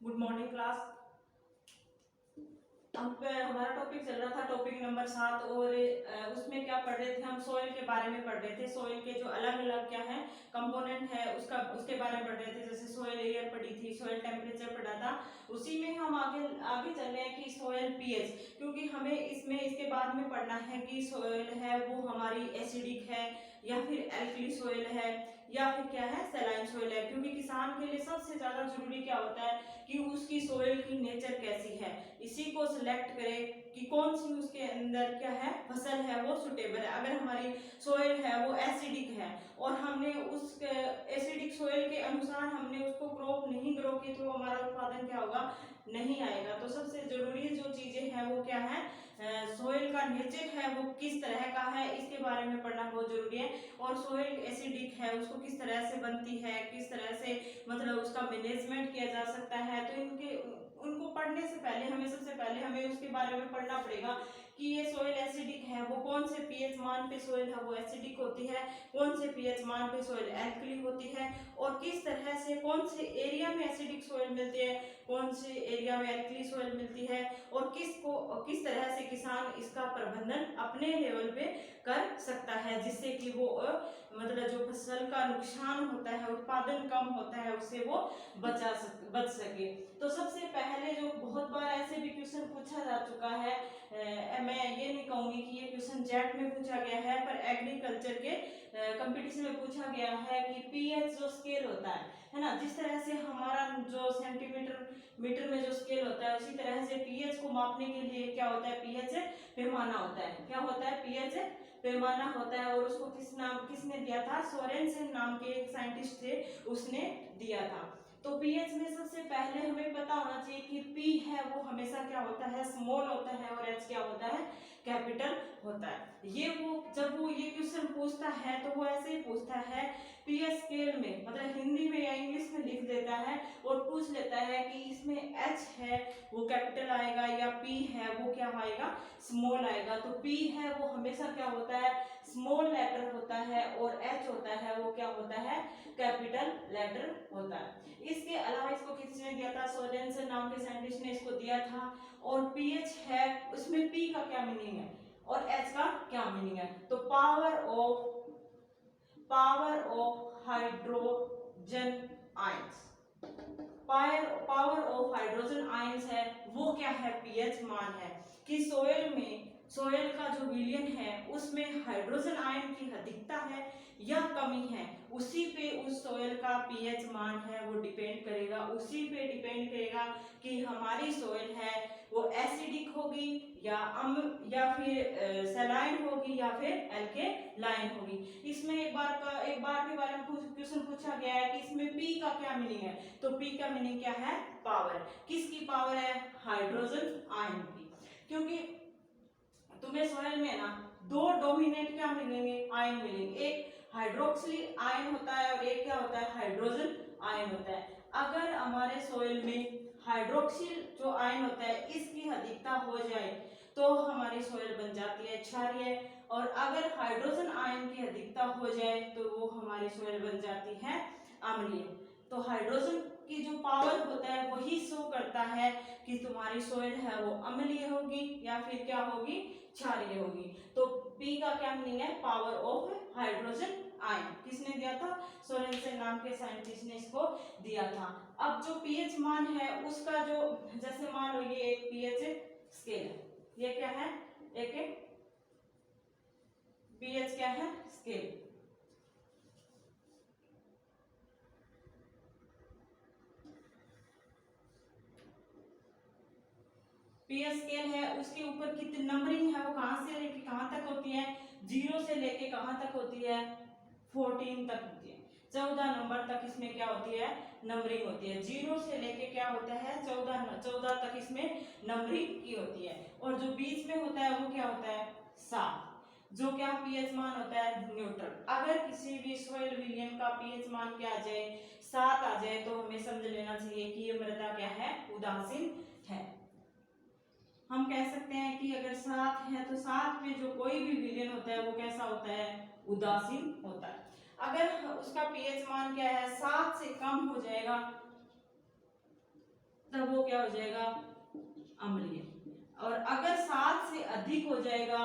Good morning class. हम पे हमारा टॉपिक चल रहा था टॉपिक नंबर 7 और उसमें क्या पढ़ रहे थे हम सॉइल के बारे में पढ़ रहे थे। सॉइल के जो अलग अलग क्या है कंपोनेंट है उसके बारे में पढ़ रहे थे। जैसे सॉइल एयर पढ़ी थी, सॉइल टेम्परेचर पढ़ा था। उसी में हम आगे आगे चल रहे हैं कि सॉइल पीएच, क्योंकि हमें इसमें इसके बाद में पढ़ना है कि सॉइल है वो हमारी एसिडिक है या फिर एल्कली सॉइल है या फिर क्या है सैलाइन सॉइल है। क्योंकि किसान के लिए सबसे ज्यादा जरूरी क्या होता है कि उसकी सॉइल की नेचर कैसी है, इसी को सिलेक्ट करें कि कौन सी उसके अंदर क्या है फसल है वो सुटेबल है। अगर हमारी सॉइल है वो एसिडिक है और हमने उस एसिडिक सॉइल के अनुसार हमने उसको क्रॉप नहीं ग्रो की तो हमारा उत्पादन क्या होगा, नहीं आएगा। तो सबसे जरूरी जो चीजें हैं वो क्या है, सॉइल का नेचर है वो किस तरह का है, इसके बारे में पढ़ना बहुत जरूरी है। और सॉइल एसिडिक है उसको किस तरह से बनती है, किस तरह से मतलब उसका मैनेजमेंट किया जा सकता है। तो इनके उनको पढ़ने से पहले हमें सबसे पहले हमें उसके बारे में पढ़ना पड़ेगा कि ये सॉइल एसिडिक है वो कौन से पीएच मान पे सॉइल है वो एसिडिक होती है, कौन से पीएच मान पे सॉइल एल्कली होती है, और किस तरह से कौन से एरिया में एसिडिक सॉइल मिलती है, कौन से एरिया में एल्कली सॉइल मिलती है, और किस तरह से किसान इसका प्रबंधन अपने लेवल पे कर सकता है जिससे कि वो मतलब जो फसल का नुकसान होता है, उत्पादन कम होता है, उससे वो बच सके। तो सबसे पहले जो बहुत बार ऐसे भी क्वेश्चन पूछा जा चुका है, मैं ये नहीं कहूंगी कि ये क्वेश्चन जेट में पूछा गया है, पर एग्रीकल्चर के कंपटीशन में पूछा गया है कि पीएच जो स्केल होता है ना, जिस तरह से हमारा जो सेंटीमीटर मीटर में जो स्केल होता है उसी तरह से पीएच को मापने के लिए क्या होता है, पीएच पैमाना होता है। क्या होता है, पीएच पैमाना होता है। और उसको किसने दिया था, सोरेनसन नाम के एक साइंटिस्ट थे, उसने दिया था। तो पीएच में सबसे पहले हमें पता होना चाहिए कि पी है वो हमेशा क्या होता है, स्मॉल होता है, और एच क्या होता है, कैपिटल होता है। ये वो जब वो ये क्वेश्चन पूछता है तो वो ऐसे ही पूछता है पीएच स्केल में, मतलब हिंदी में या इंग्लिश में लिख देता है और पूछ लेता है कि इसमें एच है वो कैपिटल आएगा या पी है वो क्या आएगा, स्मॉल आएगा। तो पी है वो हमेशा क्या होता है, स्मॉल लेटर होता है, और एच होता है वो क्या होता है, कैपिटल लेटर होता है। इसके अलावा इसको किसने दिया था, सोरेनसन नाम के साइंटिस्ट ने इसको दिया था। और पीएच है उसमें पी का क्या मीनिंग है और एच का क्या मीनिंग है, तो power of hydrogen ions, power of hydrogen ions है वो क्या है, पीएच मान है। कि सोयल का जो विलयन है उसमें हाइड्रोजन आयन की अधिकता है या कमी है, उसी पे उस सोयल का पीएच मान है वो डिपेंड करेगा। उसी पे डिपेंड करेगा कि हमारी सोयल है वो एसिडिक होगी या फिर सैलाइन होगी या फिर एल्केलाइन होगी। इसमें एक बार के बारे में क्वेश्चन पूछा गया है कि इसमें पी का क्या मीनिंग है, तो पी का मीनिंग क्या है, पावर। किसकी पावर है, हाइड्रोजन आयन की। क्योंकि तुम्हें सॉइल में ना दो डोमिनेंट क्या मिलेंगे, आयन मिलेंगे, एक हाइड्रोक्सिल आयन होता है और एक क्या होता है, हाइड्रोजन आयन होता है। अगर हमारे सॉइल में हाइड्रोक्सिल जो आयन होता है इसकी अधिकता हो जाए तो हमारी सॉइल बन जाती है क्षारीय, और अगर हाइड्रोजन आयन की अधिकता हो जाए तो वो हमारी सॉइल बन जाती है अम्लीय। तो हाइड्रोजन की जो पावर होता है वही शो करता है कि तुम्हारी सॉइल है वो अम्लीय होगी या फिर क्या होगी, क्षारीय होगी। तो पी का क्या मीनिंग है, पावर ऑफ हाइड्रोजन आयन। किसने दिया था, सोरेनसन नाम के साइंटिस्ट ने इसको दिया था। अब जो पीएच मान है उसका जो, जैसे मान लो ये एक पीएच स्केल है, ये क्या है, एक पीएच क्या है, स्केल। पीएच स्केल है, उसके ऊपर कितनी नंबरिंग है वो कहां से लेके कहां तक होती है, 0 से लेके कहां तक होती है, 14 तक होती है। 14 नंबर तक इसमें क्या होती है, नंबरिंग होती है। 0 से लेके क्या होता है, 14 तक इसमें नंबरिंग की होती है। और जो बीच में होता है वो क्या होता है, 7, जो क्या पीएच मान होता है, न्यूट्रल। अगर किसी भी सॉइल विलयन का पीएच मान क्या आ जाए, 7 आ जाए, तो हमें समझ लेना चाहिए कि ये मृदा क्या है, उदासीन है। हम कह सकते हैं कि अगर 7 है तो 7 में जो कोई भी विलयन होता है वो कैसा होता है, उदासीन होता है। अगर उसका पीएच मान क्या है, 7 से कम हो जाएगा तब वो क्या हो जाएगा, अम्लीय। और अगर 7 से अधिक हो जाएगा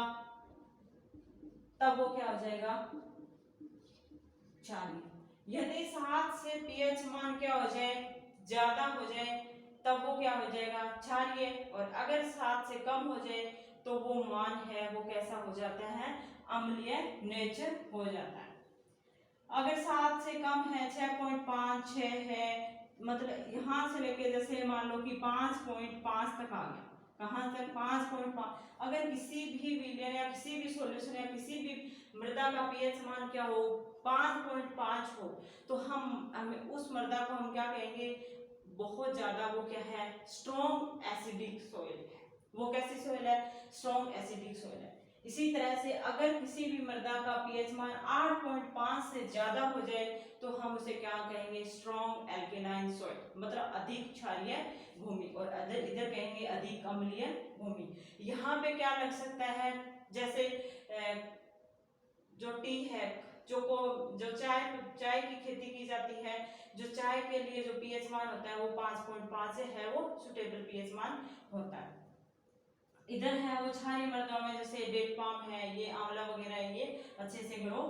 तब वो क्या हो जाएगा, क्षारीय। यदि 7 से पीएच मान क्या हो जाए, ज्यादा हो जाए, तब वो क्या हो जाएगा, क्षारीय। और अगर 7 से कम हो जाए तो वो मान है वो कैसा हो जाता है, अम्लीय नेचर हो जाता है। अगर 7 से कम है, 6.5 6 है, मतलब यहां से लेके जैसे मान लो कि 5.5 तक आ गया, कहां तक, 5.5। अगर किसी भी विलयन या किसी भी सॉल्यूशन या किसी भी मृदा का पीएच मान क्या हो, 5.5 हो, तो हमें उस मृदा को हम क्या कहेंगे, बहुत ज्यादा वो क्या है, स्ट्रॉन्ग एसिडिक सॉइल है। वो कैसी सॉइल है, स्ट्रॉन्ग एसिडिक सॉइल है। इसी तरह से अगर किसी भी मृदा का पीएच मान 8.5 से ज्यादा हो जाए तो हम उसे क्या कहेंगे, स्ट्रॉन्ग एल्केलाइन सॉइल, मतलब अधिक क्षारीय भूमि। और इधर कहेंगे अधिक अम्लीय भूमि। यहाँ पे क्या लग सकता है, जैसे जो टी है, जो चाय की खेती की जाती है, जो चाय के लिए जो पीएच मान होता है वो 5.5 से है, वो सुटेबल पीएच मान होता है। इधर है वो क्षारीय मृदाओं में, जैसे डेट पाम है, ये आंवला वगैरह है, ये अच्छे से ग्रो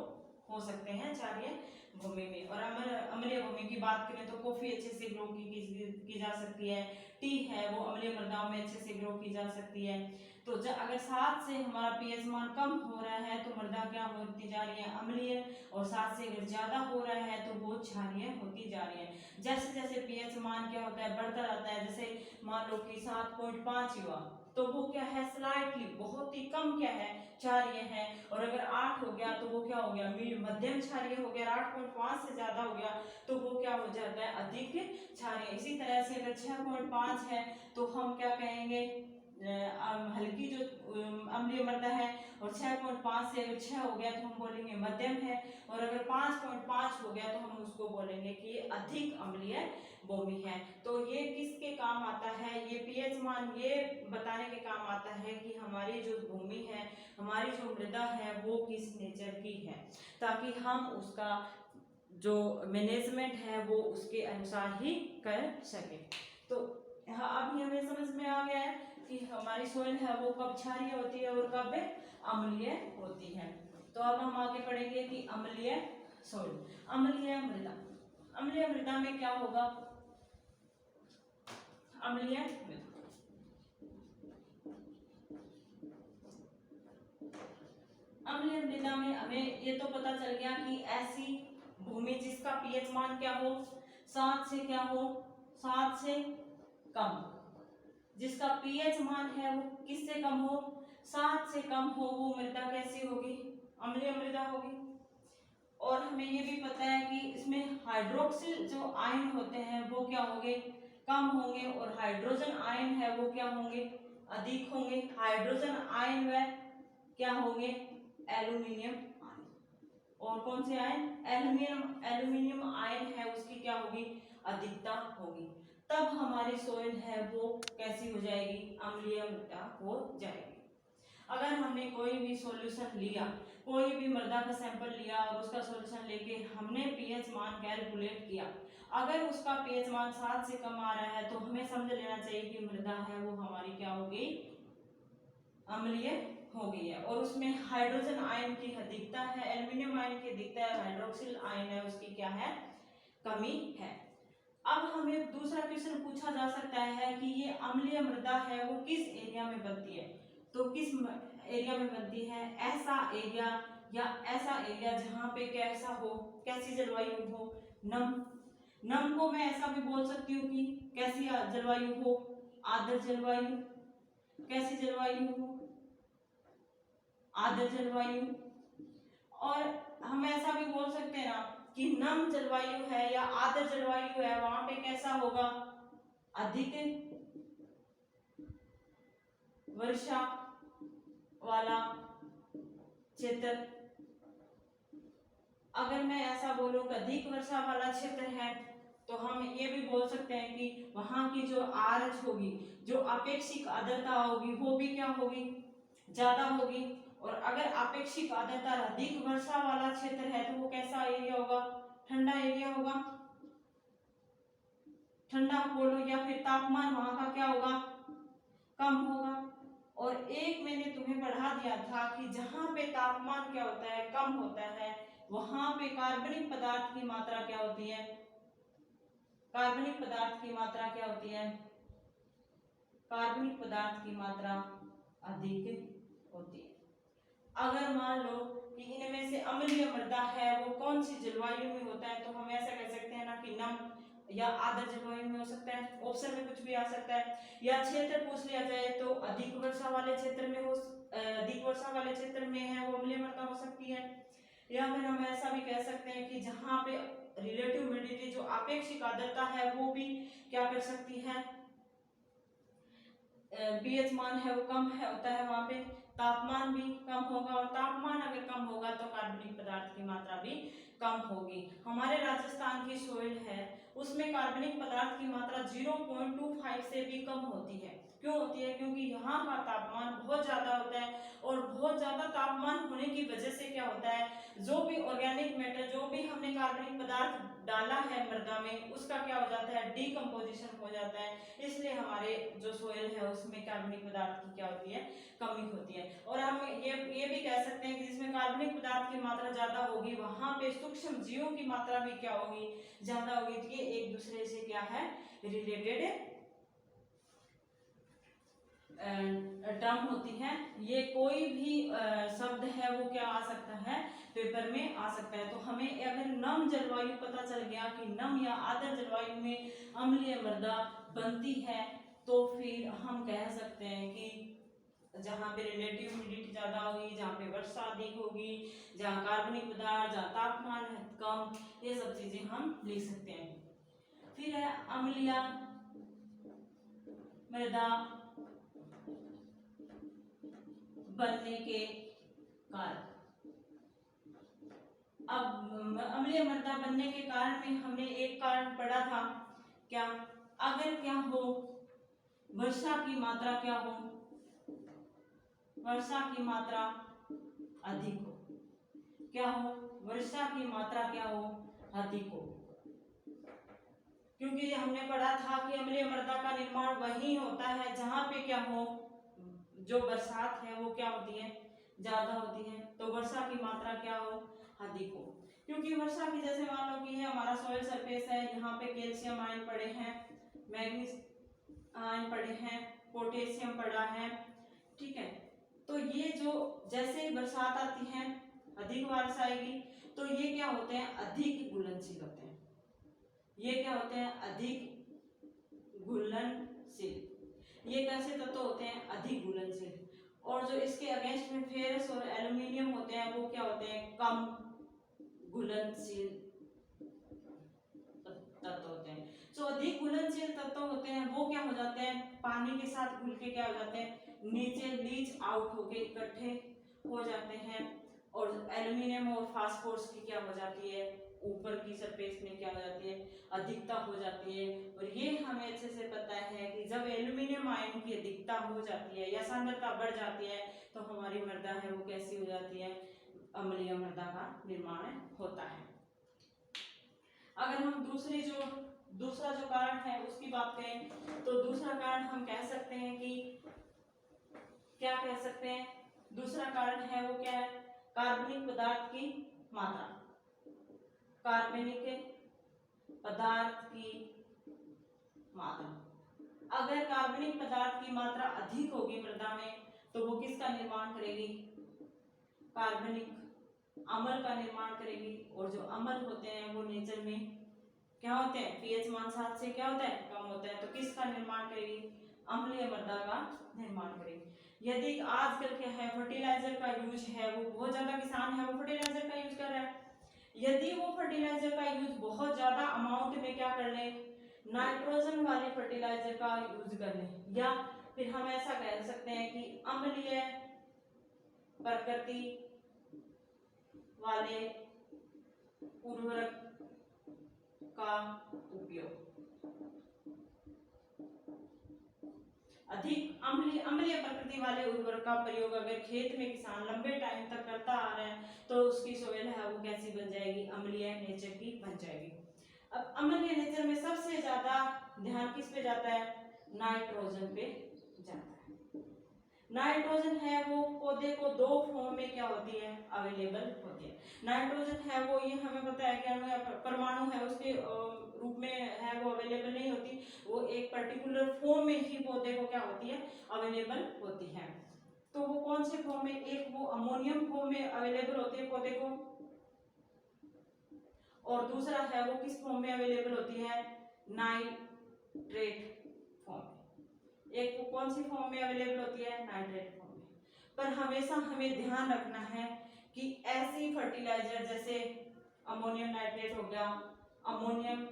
हो सकते हैं क्षारीय भूमि में। और अम्लीय भूमि की बात करें तो कॉफी अच्छे से ग्रो की जा सकती है, टी है वो अम्लीय मृदाओं में अच्छे से ग्रो की जा सकती है। तो अगर 7 से हमारा पीएच मान कम हो रहा है तो मृदा क्या होती जा रही है, अम्लीय। और 7 से अगर ज्यादा हो रहा है तो वो क्षारीय होती जा रही है। जैसे जैसे पीएच मान क्या होता है, बढ़ता रहता है। जैसे मान लो कि 7.5 हुआ तो वो क्या है, स्लाइटली, बहुत ही कम क्या है, क्षारीय है। और अगर 8 हो गया तो वो क्या हो गया, मध्यम क्षारीय हो गया। 8.5 से ज्यादा हो गया तो वो क्या हो जाता है, अधिक क्षारीय। इसी तरह से अगर 6.5 है तो हम क्या कहेंगे, हल्की जो अम्लीय मृदा है। और 6.5 से अगर 6 हो गया तो हम बोलेंगे मध्यम है। और अगर 5.5 हो गया तो हम उसको बोलेंगे कि ये अधिक अम्लीय भूमि है। तो ये किसके काम आता है, ये पीएच मान ये बताने के काम आता है कि हमारी जो भूमि है, हमारी जो मृदा है वो किस नेचर की है, ताकि हम उसका जो मैनेजमेंट है वो उसके अनुसार ही कर सके। तो अभी हमें समझ में आ गया है कि हमारी सोइल है वो कब क्षारीय होती है और कब अम्लीय होती है। तो अब हम आगे पढ़ेंगे कि अम्लीय सोइल, अम्लीय मृदा। अम्लीय मृदा में क्या होगा, अम्लीय मृदा में हमें ये तो पता चल गया कि ऐसी भूमि जिसका पीएच मान क्या हो, 7 से क्या हो, 7 से कम। जिसका पीएच मान है वो किससे कम हो, 7 से कम हो, वो मृदा कैसी होगी, अम्लीय मृदा होगी। और हमें ये भी पता है कि इसमें हाइड्रोक्सिल जो आयन होते हैं वो क्या होंगे, कम होंगे। और हाइड्रोजन आयन है वो क्या होंगे, अधिक होंगे। हाइड्रोजन आयन व क्या होंगे, एल्यूमिनियम आयन। और कौन से आयन, एल्यूमिनियम आयन है उसकी क्या होगी, अधिकता होगी। तब हमारी सोइल है वो कैसी हो जाएगी, अम्लीय मृदा हो जाएगी। अगर हमने कोई भी सॉल्यूशन लिया, कोई भी मृदा का सैंपल लिया और उसका सॉल्यूशन लेके हमने पीएच मान कैलकुलेट किया, अगर उसका पीएच मान 7 से कम आ रहा है तो हमें समझ लेना चाहिए कि मृदा है वो हमारी क्या हो गई, अम्लीय हो गई है। और उसमें हाइड्रोजन आयन की अधिकता है, एल्यूमिनियम आयन की अधिकता है, हाइड्रोक्सिल आयन है उसकी क्या है, कमी है। अब हमें दूसरा क्वेश्चन पूछा जा सकता है कि ये अम्लीय मृदा है वो किस एरिया में बनती है। तो किस एरिया में बनती है, ऐसा एरिया या ऐसा एरिया जहाँ पे कैसा हो, कैसी जलवायु हो, नम को मैं ऐसा भी बोल सकती हूँ कि कैसी जलवायु हो, आर्द्र जलवायु, कैसी जलवायु हो, आर्द्र जलवायु। और हम ऐसा भी बोल सकते हैं ना कि नम जलवायु है या आर्द्र जलवायु है, वहां पे कैसा होगा, अधिक वर्षा वाला क्षेत्र। अगर मैं ऐसा बोलूं कि अधिक वर्षा वाला क्षेत्र है तो हम ये भी बोल सकते हैं कि वहां की जो आरएच होगी, जो अपेक्षित आर्द्रता होगी, वो भी क्या होगी, ज्यादा होगी। और अगर अपेक्षित आर्द्रता अधिक वर्षा वाला क्षेत्र है तो वो कैसा एरिया होगा, ठंडा एरिया होगा। ठंडा बोलो या फिर तापमान वहां का क्या होगा, कम होगा। और एक मैंने तुम्हें पढ़ा दिया था कि जहां पे तापमान क्या होता है, कम होता है, वहां पे कार्बनिक पदार्थ की मात्रा क्या होती है, कार्बनिक पदार्थ की मात्रा क्या होती है, कार्बनिक पदार्थ की मात्रा अधिक होती है। अगर मान लो कि इनमें से अम्लीय मृदा है वो कौन सी जलवायु में होता है, तो हम ऐसा कह सकते हैं ना कि नम या आर्द्र जलवायु में हो सकता है, ऑप्शन में कुछ भी आ सकता है। या क्षेत्र पूछ लिया जाए तो अधिक वर्षा वाले क्षेत्र में हो, अधिक वर्षा वाले क्षेत्र में है वो अम्लीय मृदा हो सकती है। या फिर हम ऐसा भी कह सकते हैं कि जहां पे रिलेटिव ह्यूमिडिटी जो आपेक्षिक आर्द्रता है वो भी क्या कर सकती है, पीएच मान है वो कम है होता है, वहां पे तापमान भी कम होगा, और तापमान अगर कम होगा तो कार्बनिक पदार्थ की मात्रा भी कम होगी। हमारे राजस्थान की सोइल है उसमें कार्बनिक पदार्थ की मात्रा 0.25 से भी कम होती है। क्यों होती है, क्योंकि यहाँ का तापमान बहुत ज्यादा होता है, और बहुत ज्यादा तापमान होने की वजह से क्या होता है, जो भी ऑर्गेनिक मैटर, जो भी हमने कार्बनिक पदार्थ डाला है मृदा में, उसका क्या हो जाता है, डीकम्पोजिशन हो जाता है। इसलिए हमारे जो सोइल है उसमें कार्बनिक पदार्थ की क्या होती है, कमी होती है। और हम ये भी कह सकते हैं कि जिसमें कार्बनिक पदार्थ की मात्रा ज्यादा होगी वहां पे सूक्ष्म जीवों की मात्रा भी क्या होगी, ज्यादा होगी। तो ये एक दूसरे से क्या है, रिलेटेड टर्म होती है। ये कोई भी शब्द है वो क्या आ सकता है, पेपर में आ सकता है। तो हमें अगर नम जलवायु पता चल गया कि नम या आर्द्र जलवायु में अम्लीय मृदा बनती है, तो फिर हम कह सकते हैं कि जहाँ पे रिलेटिव ह्यूमिडिटी ज्यादा होगी, जहाँ पे वर्षा अधिक होगी, जहाँ कार्बनिक पदार्थ, जहाँ तापमान है कम, ये सब चीजें हम लिख सकते हैं। फिर है अम्लीय मृदा बनने के कारण। अब अम्लीय मृदा बनने के कारण में हमने एक कारण पढ़ा था, क्या, अगर क्या हो, वर्षा की मात्रा क्या हो, वर्षा की मात्रा अधिक हो, क्या हो, वर्षा की मात्रा क्या हो, अधिक हो। क्योंकि हमने पढ़ा था कि अम्लीय मृदा का निर्माण वही होता है जहां पे क्या हो, जो बरसात है वो क्या होती है, ज्यादा होती है, तो वर्षा की मात्रा क्या हो, अधिक हो। क्योंकि वर्षा की जैसे मान लो कि है हमारा सॉइल सरफेस है, यहाँ पे कैल्शियम आयन पड़े हैं, मैग्नीशियम आयन पड़े हैं, पोटेशियम पड़ा है, ठीक है। तो ये जो जैसे ही बरसात आती है, अधिक बारिश आएगी, तो ये क्या होते हैं, अधिक घुलनशील होते हैं। ये क्या होते हैं, अधिक घुलनशील। ये कैसे तत्व होते हैं, अधिक घुलनशील। और जो इसके अगेंस्ट में फेरस और एल्युमिनियम होते हैं वो क्या होते हैं, कम घुलनशील तत्व होते हैं। जो अधिक घुलनशील तत्व होते हैं वो क्या हो जाते हैं, पानी के साथ घुल के क्या हो जाते हैं, नीचे लीच आउट होके इकट्ठे हो जाते हैं। और एल्युमिनियम और फास्फोरस की क्या हो जाती है, ऊपर की सरफेस में क्या हो जाती है, अधिकता हो जाती है। और ये हमें अच्छे से पता है कि जब एल्युमिनियम आयन की अधिकता हो जाती है या सांद्रता बढ़ जाती है, तो हमारी मृदा है वो कैसी हो जाती है, अम्लीय मृदा का निर्माण होता है। अगर हम दूसरा जो कारण है उसकी बात करें, तो दूसरा कारण हम कह सकते हैं कि क्या कह सकते हैं, दूसरा कारण है वो क्या है, कार्बनिक पदार्थ की मात्रा, कार्बनिक पदार्थ की मात्रा। अगर कार्बनिक पदार्थ की मात्रा अधिक होगी मृदा में, तो वो किसका निर्माण करेगी, कार्बनिक अम्ल का निर्माण करेगी। और जो अम्ल होते हैं वो नेचर में क्या होते हैं, पीएच मान 7 से क्या होता है, कम होता है, तो किसका निर्माण करेगी, अम्लीय मृदा का निर्माण करेगी। यदि आजकल क्या है, फर्टिलाइजर का यूज है, वो बहुत ज्यादा किसान है वो फर्टिलाइजर का यूज कर रहा है, यदि वो फर्टिलाइजर का यूज बहुत ज्यादा अमाउंट में क्या कर ले, नाइट्रोजन वाले फर्टिलाइजर का यूज कर ले, या फिर हम ऐसा कह सकते हैं कि अम्लीय प्रकृति वाले उर्वरक का उपयोग, अधिक अम्लीय प्रकृति वाले उर्वरक का प्रयोग अगर खेत में किसान लंबे टाइम तक करता आ रहा है, तो उसकी सोइल है वो कैसी बन जाएगी, अम्लीय नेचर की बन जाएगी। अब अम्लीय नेचर में सबसे ज्यादा ध्यान किस पे जाता है? नाइट्रोजन पे जाता है। नाइट्रोजन है वो पौधे को दो फॉर्म में क्या होती है? अवेलेबल होती है। नाइट्रोजन है वो, ये हमें पता है कि अणु या परमाणु है उसके रूप में है वो अवेलेबल नहीं होती, वो एक पर्टिकुलर फॉर्म में ही पौधे को क्या होती है? अवेलेबल होती है। तो वो कौन से फॉर्म में? एक वो अमोनियम फॉर्म में अवेलेबल होती है पौधे को, और दूसरा है वो किस फॉर्म में अवेलेबल होती है? नाइट्रेट फॉर्म में। एक वो कौन सी फॉर्म में अवेलेबल होती है? नाइट्रेट फॉर्म में। पर हमेशा हमें ध्यान रखना है कि ऐसी फर्टिलाइजर जैसे अमोनियम नाइट्रेट हो गया, अमोनियम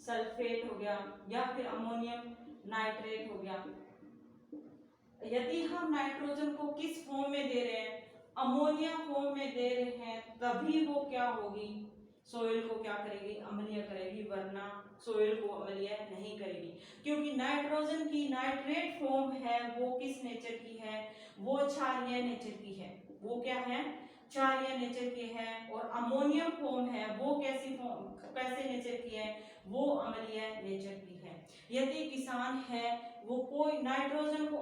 सल्फेट हो गया, या फिर अमोनियम नाइट्रेट हो गया, यदि हम नाइट्रोजन को किस फॉर्म में दे रहे हैं? अमोनिया फॉर्म में दे रहे हैं, तभी वो क्या होगी? सोइल को क्या करेगी? अम्लीय करेगी, वरना सोइल को अम्लीय नहीं करेगी। क्योंकि नाइट्रोजन की नाइट्रेट फॉर्म है वो किस नेचर की है? वो क्षारीय नेचर की है। वो क्या है? क्षारीय नेचर की है। और अमोनियम फॉर्म है वो कैसे नेचर की है? वो अम्लीय नेचर की है। यदि किसान है वो कोई नाइट्रोजन को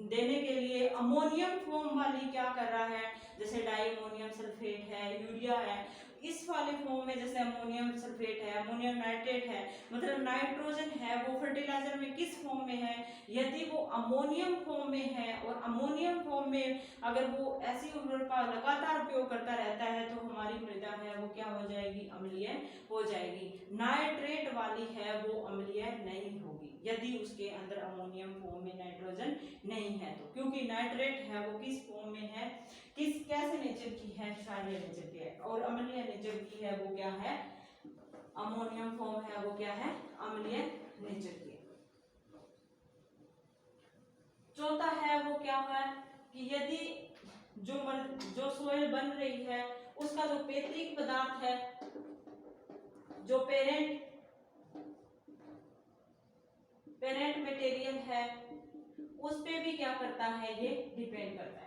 देने के लिए अमोनियम फॉर्म वाली क्या कर रहा है, जैसे डाई अमोनियम सल्फेट है, यूरिया है, इस वाले फॉर्म में जैसे अमोनियम सल्फेट है, अमोनियम नाइट्रेट है, मतलब नाइट्रोजन है वो फर्टिलाइजर में किस फॉर्म में है? यदि वो अमोनियम फॉर्म में है, और अमोनियम फॉर्म में अगर वो ऐसी उर्वरक का लगातार उपयोग करता रहता है तो हमारी मृदा है वो क्या हो जाएगी? अम्लीय हो जाएगी। नाइट्रेट वाली है वो अम्लीय नहीं होगी यदि उसके अंदर अमोनियम फॉर्म में नाइट्रोजन नहीं है तो। क्योंकि नाइट्रेट है वो किस फॉर्म में है? कैसे नेचर की है? क्षारीय नेचर की है। और अम्लीय नेचर की है वो क्या है? अमोनियम फॉर्म है वो क्या है? अम्लीय नेचर की है। चौथा है वो क्या है कि यदि जो सोइल बन रही है उसका जो पैतृक पदार्थ है, जो पेरेंट मटेरियल है, उस पे भी क्या करता है? ये डिपेंड करता है।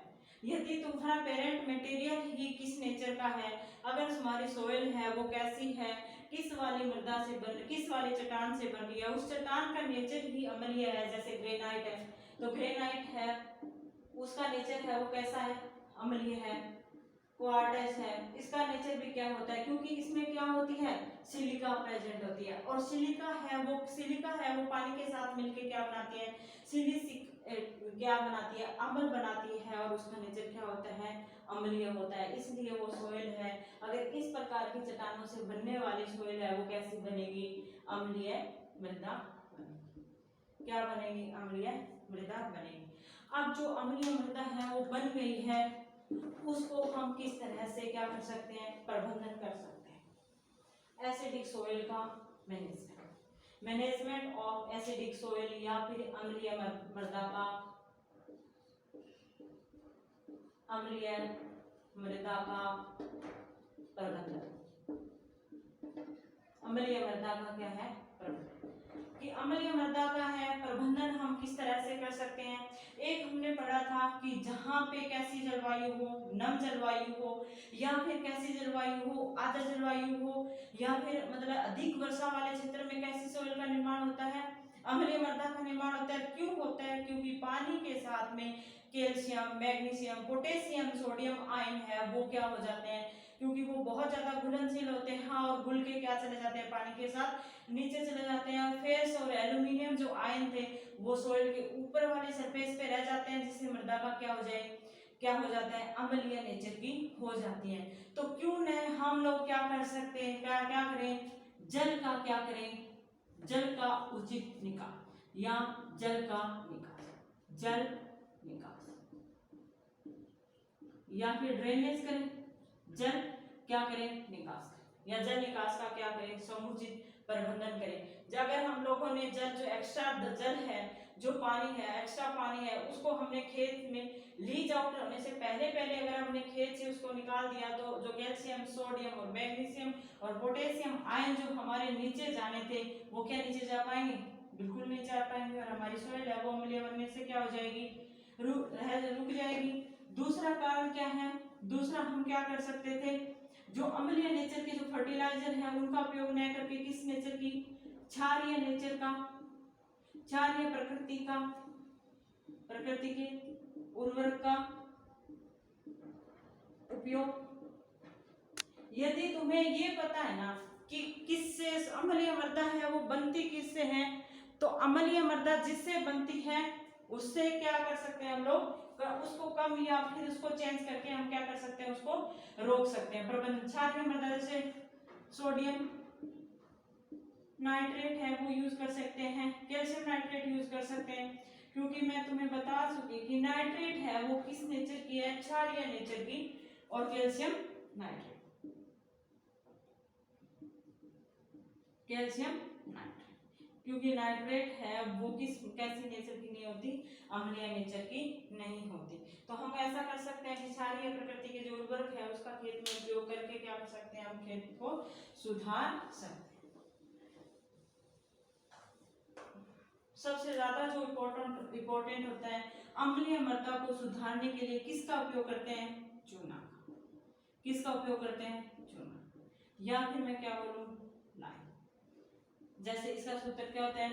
यदि तुम्हारा पेरेंट मटेरियल ही किस नेचर का है, अगर तुम्हारी सोइल है वो कैसी है, किस वाली मृदा से बन, किस वाली चट्टान से बन रही है, उस चट्टान का नेचर ही अम्लीय है। जैसे ग्रेनाइट है तो ग्रेनाइट है उसका नेचर है वो कैसा है? अम्लीय है। क्वार्ट्ज है, इसका नेचर भी क्या होता है? क्योंकि इसमें क्या होती है? सिलिका प्रेजेंट होती है, और सिलिका है वो पानी के साथ मिलकर क्या बनाती है? सिलिसिक क्या बनाती है? अम्ल बनाती है, और उसका नेचर क्या होता है? अम्लीय होता है। इसलिए वो सोइल है, अगर इस प्रकार की चट्टानों से बनने वाली सोइल है वो कैसी बनेगी? अम्लीय मृदा बनेगी। क्या बनेगी? अम्लीय मृदा बनेगी। अब जो अम्लीय मृदा है वो बन गई है, उसको हम किस तरह से क्या कर सकते हैं? प्रबंधन कर सकते हैं। एसिडिक सोइल का मैनेजमेंट ऑफ एसिडिक सोइल, या फिर अम्लीय मृदा का प्रबंधन। अम्लीय मृदा का क्या है? प्रबंधन। कि अम्लीय मृदा का है प्रबंधन हम किस तरह से कर सकते हैं? एक हमने पढ़ा था कि जहाँ पे कैसी जलवायु हो, नम जलवायु हो, या फिर कैसी जलवायु हो, आर्द्र जलवायु हो, या फिर मतलब अधिक वर्षा वाले क्षेत्र में कैसी सोइल का निर्माण होता है? अम्लीय मृदा का निर्माण होता है। क्यों होता है? क्योंकि पानी के साथ में calcium, magnesium, potassium, sodium ion है वो क्या हो जाते हैं? क्योंकि वो बहुत ज्यादा घुलनशील होते हैं, और घुल के क्या चले जाते हैं? पानी के साथ नीचे चले जाते हैं। फेस और एल्यूमिनियम जो आयन थे वो सोइल के ऊपर वाले सरफेस पे रह जाते हैं, जिससे मृदा का क्या हो जाता है? अम्लीय नेचर की हो जाती है। तो क्यों न हम लोग क्या कर सकते हैं? क्या करें? जल का क्या करें? जल का उचित निकास, या जल का निकास, या फिर ड्रेनेज करें। जल क्या करें? निकास करें, या जल निकास का क्या करें? समुचित प्रबंधन करें। अगर हम लोगों ने जो एक्स्ट्रा जल है, जो पानी है, एक्स्ट्रा पानी है, उसको हमने खेत में लीज आउट होने से पहले अगर हमने खेत से उसको निकाल दिया, तो जो कैल्शियम, सोडियम और मैग्नीशियम और पोटेशियम आयन जो हमारे नीचे जाने थे वो क्या नीचे जा पाएंगे? बिल्कुल नहीं जा पाएंगे, और हमारी सोइल है वो अम्लीय बनने से क्या हो जाएगी? रुक जाएगी। दूसरा कारण क्या है? दूसरा हम क्या कर सकते थे? जो अम्लीय नेचर के जो फर्टिलाइजर है उनका उपयोग न करके किस नेचर की, क्षारीय नेचर का, क्षारीय प्रकृति के उर्वरक का उपयोग। यदि तुम्हें ये पता है ना कि किससे अम्लीय मृदा है वो बनती किससे है, तो अम्लीय मृदा जिससे बनती है उससे क्या कर सकते हैं हम लोग, उसको कम या फिर उसको चेंज करके हम क्या कर सकते हैं, उसको रोक सकते हैं। प्रबंधन क्षारीय मृदा जैसे सोडियम नाइट्रेट है वो यूज कर सकते हैं, कैल्शियम नाइट्रेट यूज कर सकते हैं, क्योंकि मैं तुम्हें बता चुकी कि नाइट्रेट है वो किस नेचर की है, क्षारीय नेचर की, और कैल्शियम नाइट्रेट क्योंकि नाइट्रेट है वो कैसी नेचर की नहीं होती, अम्लीय नेचर की नहीं होती। तो हम ऐसा कर सकते हैं कि क्षारीय प्रकृति के जो उर्वरक है उसका खेत में उपयोग करके क्या कर सकते हैं, हम खेत को सुधार सकते हैं। सबसे ज्यादा जो इम्पोर्टेंट होता है अम्लीय मृदा को सुधारने के लिए किसका उपयोग करते हैं, चूना। किसका उपयोग करते हैं, चूना, या फिर मैं क्या बोलूं, लाइम। जैसे इसका सूत्र क्या होता है,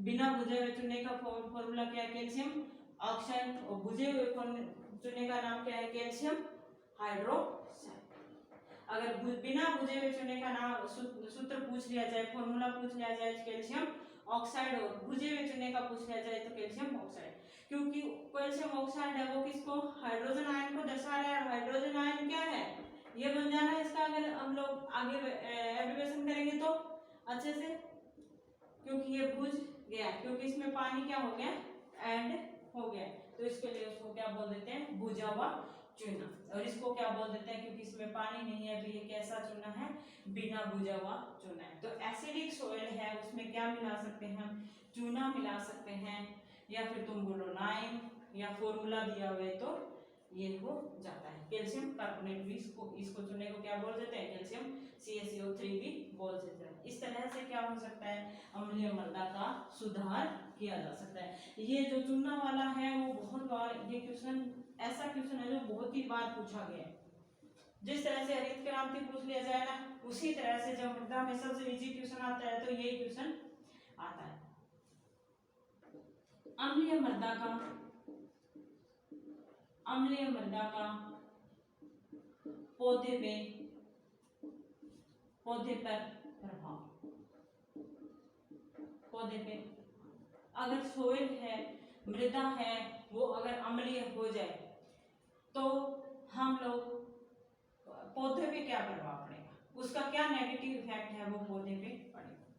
बिना बुझे हुए चूने का फॉर्मूला क्या है, कैल्शियम ऑक्साइड, और बुझे हुए चूने का नाम क्या है, कैल्शियम हाइड्रोक्साइड। अगर बिना बुझे हुए चूने का नाम सूत्र पूछ लिया जाए, फॉर्मूला पूछ लिया जाए कैल्शियम ऑक्साइड, और बुझे हुए चूने का पूछ लिया जाए तो कैल्शियम ऑक्साइड, क्योंकि कैल्शियम ऑक्साइड है वो किसको, हाइड्रोजन आयन को दर्शा रहा है। हाइड्रोजन आयन क्या है, ये बन जाना है इसका, अगर हम लोग आगे एब्रिविएशन करेंगे तो अच्छे से, क्योंकि ये बुझ गया, क्योंकि इसमें पानी क्या हो गया, ऐड हो गया, तो इसके लिए उसको क्या बोल देते हैं, बुझा हुआ चूना। और इसको क्या बोल देते हैं, क्योंकि इसमें पानी नहीं है तो ये कैसा चूना है, बिना बुझा हुआ चूना है। तो एसिडिक सॉइल है उसमें क्या मिला सकते हैं, चूना मिला सकते हैं, या फिर तुम बोलो लाइम, या फॉर्मूला दिया हुआ है तो ये हो जाता है कैल्शियम कार्बोनेट भी, इसको चूने को क्या बोल देते हैं, कैल्शियम CaCO3 भी बोल देते हैं। इस तरह से क्या हो सकता है, अम्लीय मृदा का सुधार किया जा सकता है। ये जो चूना वाला है वो बहुत बार, ये क्वेश्चन ऐसा क्वेश्चन है जो बहुत ही बार पूछा गया है। जिस तरह से हरित क्रांति पूछ लिया जाए ना, उसी तरह से जब मृदा में सबसे इजी क्वेश्चन आता है तो यही क्वेश्चन आता है। अम्लीय मृदा का पौधे पर प्रभाव, पौधे पे अगर सोइल है, मृदा है, वो अगर अम्लीय हो जाए तो हम लोग पौधे पे क्या प्रभाव पड़ेगा, उसका क्या नेगेटिव इफेक्ट है वो पौधे पे पड़ेगा।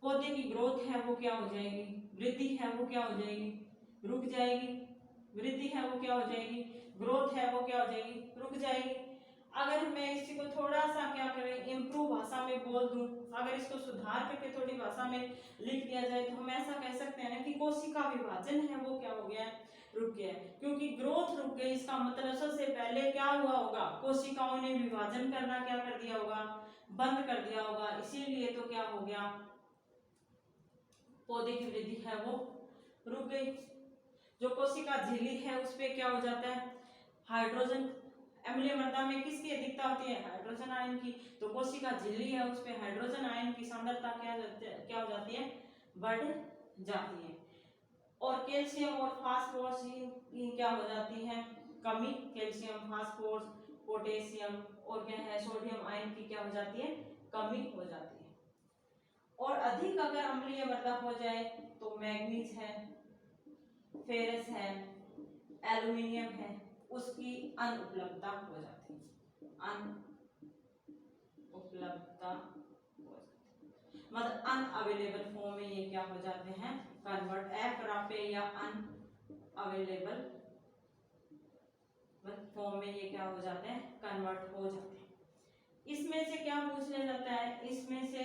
पौधे की ग्रोथ है वो क्या हो जाएगी, वृद्धि है वो क्या हो जाएगी, रुक जाएगी। वृद्धि है वो क्या हो जाएगी, ग्रोथ है वो क्या हो जाएगी, रुक जाएगी। अगर मैं इसी को थोड़ा सा क्या करें, इम्प्रूव भाषा में बोल दूं, अगर इसको सुधार करके थोड़ी भाषा में लिख दिया जाए तो हम ऐसा कह सकते हैं ना कि कोशिका विभाजन है वो क्या हो गया, रुक गया। क्योंकि ग्रोथ रुक गई, इसका मतलब सबसे पहले क्या हुआ होगा, कोशिकाओं ने विभाजन करना क्या कर दिया होगा, बंद कर दिया होगा, इसीलिए तो क्या हो गया, पौधे की वृद्धि है वो रुक गई। जो कोशिका झिल्ली है उस पे क्या हो जाता है, हाइड्रोजन, अम्लीय मृदा में किसकी अधिकता होती है, हाइड्रोजन आयन की, तो कोशिका झिल्ली है उस पे हाइड्रोजन आयन की सांद्रता क्या हो जाती है, बढ़ जाती है। और कैल्शियम और फास्फोरस की क्या हो जाती है, कमी। कैल्शियम, फास्फोरस, पोटेशियम और क्या है, सोडियम आयन की क्या हो जाती है, कमी हो जाती है। और अधिक अगर अम्लीय मृदा हो जाए तो मैग्नीज है, फेरस है, एल्युमिनियम है, उसकी अनुपलब्धता हो जाती है, अनुपलब्धता हो जाती है, मतलब अनअवेलेबल फॉर्म में ये क्या हो जाते हैं, कन्वर्ट, अप्राप्य या अनअवेलेबल फॉर्म में ये क्या हो जाते हैं, कन्वर्ट हो जाते हैं। इसमें से क्या पूछ लिया जाता है, इसमें से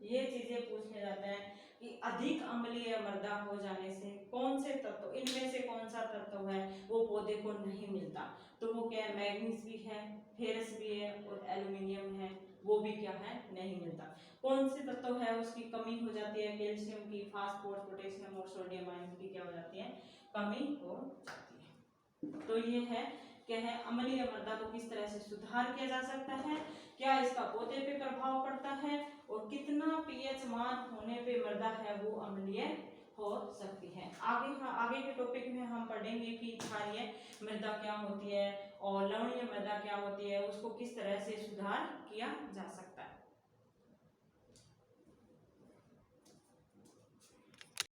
ये चीजें पूछ लिया जाता है कि अधिक अम्लीय मृदा हो जाने से कौन से तत्व, इनमें से कौन सा तत्व है वो पौधे को नहीं मिलता, तो वो क्या है, मैग्नीज भी है, फेरस भी है और एल्युमिनियम है, वो भी क्या है, नहीं मिलता। कौन से तत्व है उसकी कमी हो जाती है, कैल्शियम की, फास्फोरस, पोटेशियम और सोडियम आयन की क्या हो जाती है, कमी हो जाती है। तो ये है क्या है, अम्लीय मृदा को किस तरह से सुधार किया जा सकता है, क्या इसका पौधे पे प्रभाव पड़ता है और कितना पीएच मान होने पे मृदा है वो अम्लीय हो सकती है। आगे के टॉपिक में हम पढ़ेंगे कि क्षारीय मृदा क्या होती है और लवणीय मृदा क्या होती है, उसको किस तरह से सुधार किया जा सकता है।